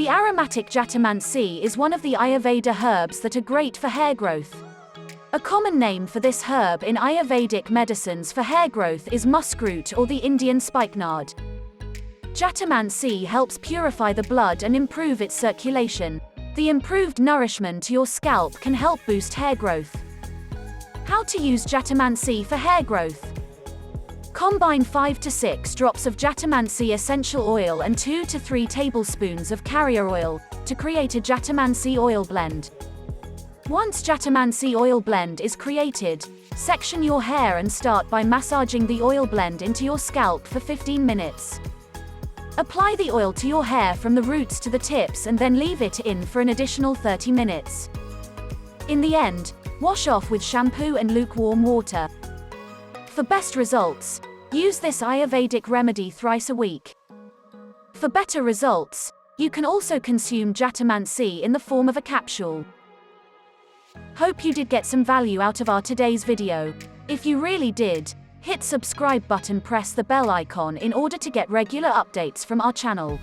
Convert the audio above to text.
The aromatic Jatamansi is one of the Ayurveda herbs that are great for hair growth. A common name for this herb in Ayurvedic medicines for hair growth is muskroot or the Indian spikenard. Jatamansi helps purify the blood and improve its circulation. The improved nourishment to your scalp can help boost hair growth. How to use Jatamansi for hair growth. Combine 5 to 6 drops of Jatamansi essential oil and 2 to 3 tablespoons of carrier oil to create a Jatamansi oil blend. Once Jatamansi oil blend is created, section your hair and start by massaging the oil blend into your scalp for 15 minutes. Apply the oil to your hair from the roots to the tips and then leave it in for an additional 30 minutes. In the end, wash off with shampoo and lukewarm water. For best results, use this Ayurvedic remedy thrice a week. For better results, you can also consume Jatamansi in the form of a capsule. Hope you did get some value out of our today's video. If you really did, hit subscribe button, press the bell icon in order to get regular updates from our channel.